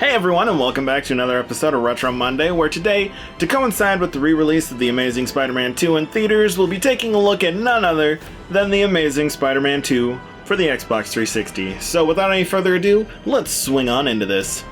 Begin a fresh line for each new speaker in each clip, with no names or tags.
Hey everyone, and welcome back to another episode of Retro Monday, where today, to coincide with the re-release of The Amazing Spider-Man 2 in theaters, we'll be taking a look at none other than The Amazing Spider-Man 2 for the Xbox 360. So without any further ado, let's swing on into this.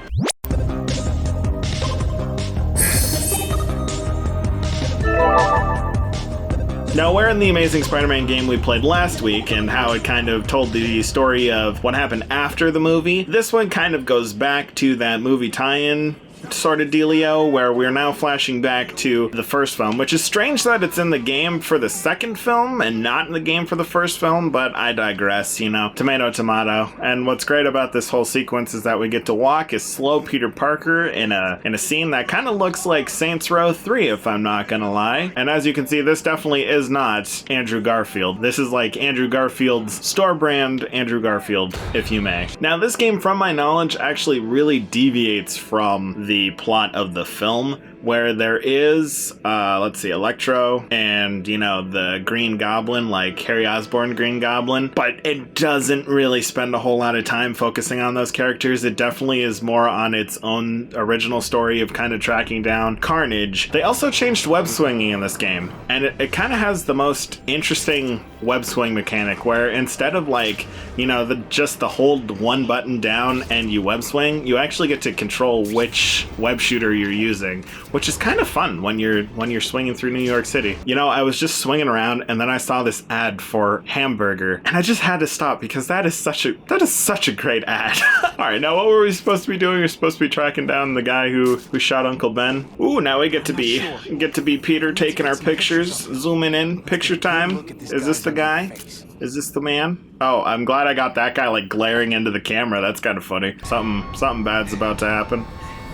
Now, where in the Amazing Spider-Man game we played last week and how it kind of told the story of what happened after the movie, this one kind of goes back to that movie tie-in sort of dealio where we're now flashing back to the first film, which is strange that it's in the game for the second film and not in the game for the first film, but I digress, you know, tomato tomato. And what's great about this whole sequence is that we get to walk as slow Peter Parker in a scene that kind of looks like Saints Row 3, if I'm not gonna lie. And as you can see, this definitely is not Andrew Garfield. This is like Andrew Garfield's store brand Andrew Garfield, if you may. Now, this game, from my knowledge, actually really deviates from the plot of the film, where there is, let's see, Electro and, you know, the Green Goblin, like Harry Osborn Green Goblin, but it doesn't really spend a whole lot of time focusing on those characters. It definitely is more on its own original story of kind of tracking down Carnage. They also changed web swinging in this game, and it kind of has the most interesting web swing mechanic, where instead of like, you know, just the hold one button down and you web swing, you actually get to control which web shooter you're using, which is kind of fun when you're swinging through New York City. You know, I was just swinging around and then I saw this ad for hamburger and I just had to stop because that is such a great ad. All right, now what were we supposed to be doing? We're supposed to be tracking down the guy who shot Uncle Ben. Ooh, now we get to be Peter taking our pictures, zooming in, picture time. Is this the guy? Is this the man? Oh, I'm glad I got that guy like glaring into the camera. That's kind of funny. Something bad's about to happen.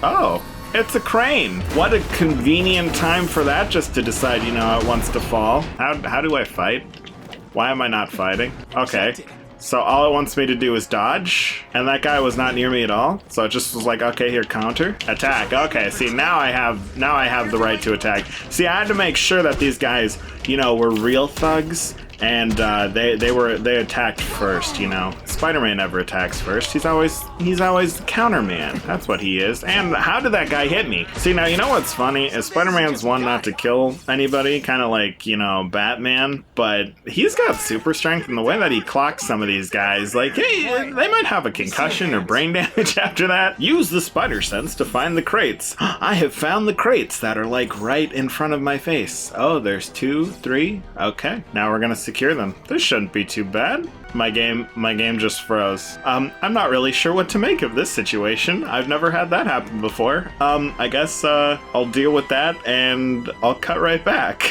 Oh, it's a crane. What a convenient time for that, just to decide, you know, it wants to fall. How do I fight? Why am I not fighting? Okay. So all it wants me to do is dodge, and that guy was not near me at all. So it just was like, okay, here, counter, attack. Okay, see, now I have the right to attack. See, I had to make sure that these guys, you know, were real thugs, and they attacked first, you know. Spider-Man never attacks first. He's always the counterman. That's what he is. And how did that guy hit me? See, now, you know what's funny is Spider-Man's one not to kill anybody, kind of like, you know, Batman, but he's got super strength in the way that he clocks some of these guys. Like, hey, they might have a concussion or brain damage after that. Use the spider sense to find the crates. I have found the crates that are like right in front of my face. Oh, there's 2, 3. Okay, now we're gonna secure them. This shouldn't be too bad. My game just froze. I'm not really sure what to make of this situation. I've never had that happen before. I guess I'll deal with that and I'll cut right back.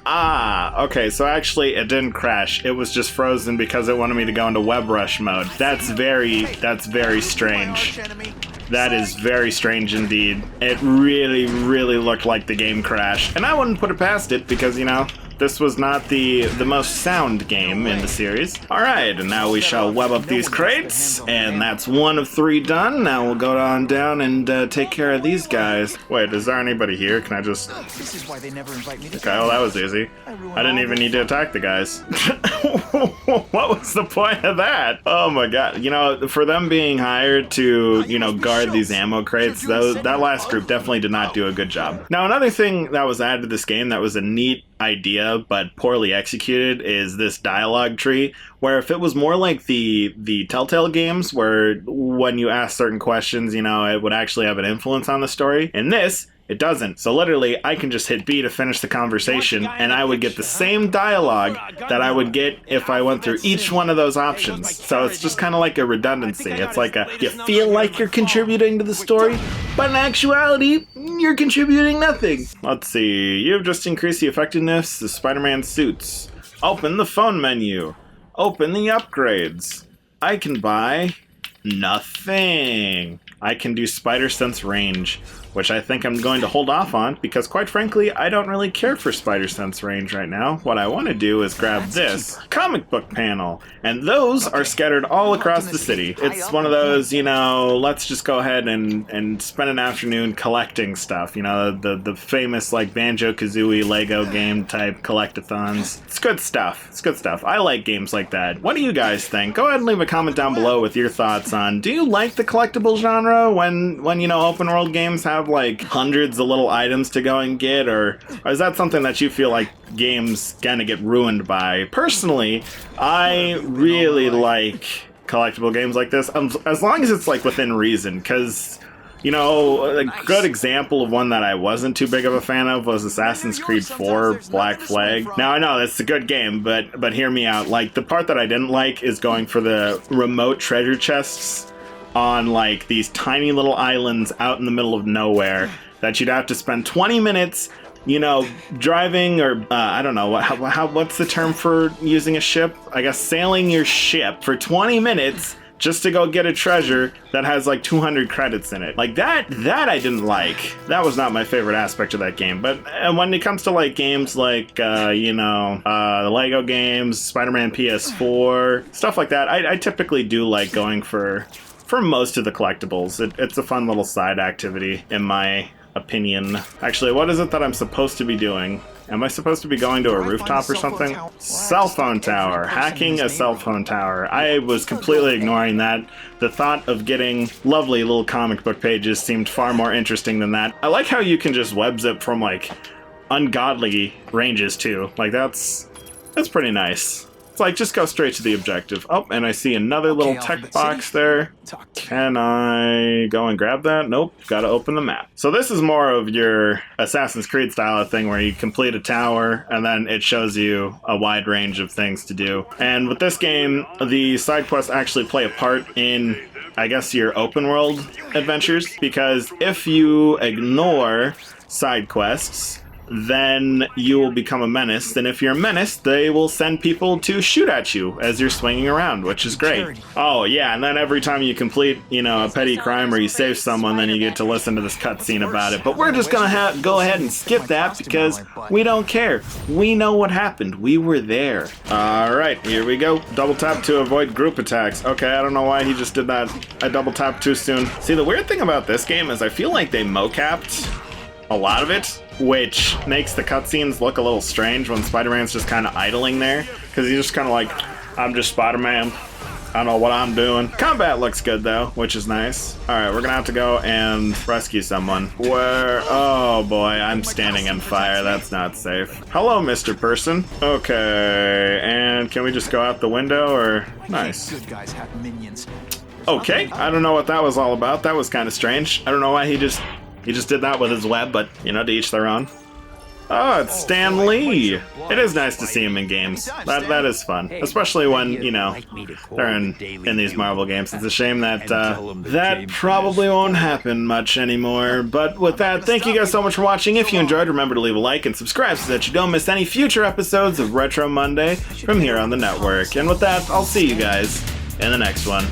Okay, so actually it didn't crash. It was just frozen because it wanted me to go into web rush mode. That's very strange. That is very strange indeed. It really, really looked like the game crashed. And I wouldn't put it past it because, you know, this was not the most sound game in the series. Alright, and now we shall web up these crates, and that's 1 of 3 done. Now we'll go on down and take care of these guys. Wait, is there anybody here? Can I just... Okay, well, that was easy. I didn't even need to attack the guys. What was the point of that? Oh my god. You know, for them being hired to, you know, guard these ammo crates, that last group definitely did not do a good job. Now, another thing that was added to this game that was a neat idea but poorly executed is this dialogue tree, where if it was more like the Telltale games where when you ask certain questions, you know, it would actually have an influence on the story. In this, it doesn't. So literally, I can just hit B to finish the conversation, and I would get the same dialogue that I would get if I went through each one of those options. So it's just kind of like a redundancy. It's like you feel like you're contributing to the story, but in actuality, you're contributing nothing. Let's see. You've just increased the effectiveness of Spider-Man suits. Open the phone menu. Open the upgrades. I can buy nothing. I can do Spider Sense range, which I think I'm going to hold off on because, quite frankly, I don't really care for Spider Sense range right now. What I want to do is grab this comic book panel, and those are scattered all across the city. It's one of those, you know, let's just go ahead and spend an afternoon collecting stuff, you know, the famous, like, Banjo-Kazooie Lego game type collectathons. It's good stuff. It's good stuff. I like games like that. What do you guys think? Go ahead and leave a comment down below with your thoughts on, do you like the collectible genre? genre when you know, open world games have like hundreds of little items to go and get, or is that something that you feel like games kind of get ruined by? Personally, I really like collectible games like this, as long as it's like within reason, because you know, a good example of one that I wasn't too big of a fan of was Assassin's Creed 4 Black Flag. Now, I know it's a good game, but hear me out. Like, the part that I didn't like is going for the remote treasure chests on, like, these tiny little islands out in the middle of nowhere that you'd have to spend 20 minutes, you know, driving, or, I don't know, what's the term for using a ship? I guess sailing your ship for 20 minutes just to go get a treasure that has like 200 credits in it. Like that I didn't like. That was not my favorite aspect of that game. But when it comes to like games like, the Lego games, Spider-Man PS4, stuff like that, I typically do like going for most of the collectibles. It's a fun little side activity, in my opinion. Actually, what is it that I'm supposed to be doing? Am I supposed to be going to a rooftop or something? Cell phone tower. Hacking a cell phone tower. I was completely ignoring that. The thought of getting lovely little comic book pages seemed far more interesting than that. I like how you can just web zip from, like, ungodly ranges, too. Like, that's pretty nice. It's like, just go straight to the objective. Oh, and I see another little tech box there. Can I go and grab that? Nope, gotta open the map. So this is more of your Assassin's Creed style of thing where you complete a tower and then it shows you a wide range of things to do. And with this game, the side quests actually play a part in, I guess, your open world adventures, because if you ignore side quests, then you will become a menace. And if you're a menace, they will send people to shoot at you as you're swinging around, which is great. Oh, yeah, and then every time you complete, you know, a petty crime or you save someone, then you get to listen to this cutscene about it. But we're just gonna go ahead and skip that because we don't care. We know what happened. We were there. Alright, here we go. Double tap to avoid group attacks. Okay, I don't know why he just did that. I double tapped too soon. See, the weird thing about this game is I feel like they mocapped a lot of it, which makes the cutscenes look a little strange when Spider-Man's just kind of idling there, because he's just kind of like, I'm just Spider-Man, I don't know what I'm doing. Combat looks good though, which is nice. Alright, we're gonna have to go and rescue someone. Where? Oh boy, I'm standing in fire. That's not safe. Hello, Mr. Person. Okay, and can we just go out the window, or? Nice.
Good guys have minions.
Okay, I don't know what that was all about. That was kind of strange. I don't know why he just did that with his web, but, you know, to each their own. Oh, it's Stan Lee! It is nice to see him in games. That is fun. Especially when, you know, they're in these Marvel games. It's a shame that that probably won't happen much anymore. But with that, thank you guys so much for watching. If you enjoyed, remember to leave a like and subscribe so that you don't miss any future episodes of Retro Monday from here on the network. And with that, I'll see you guys in the next one.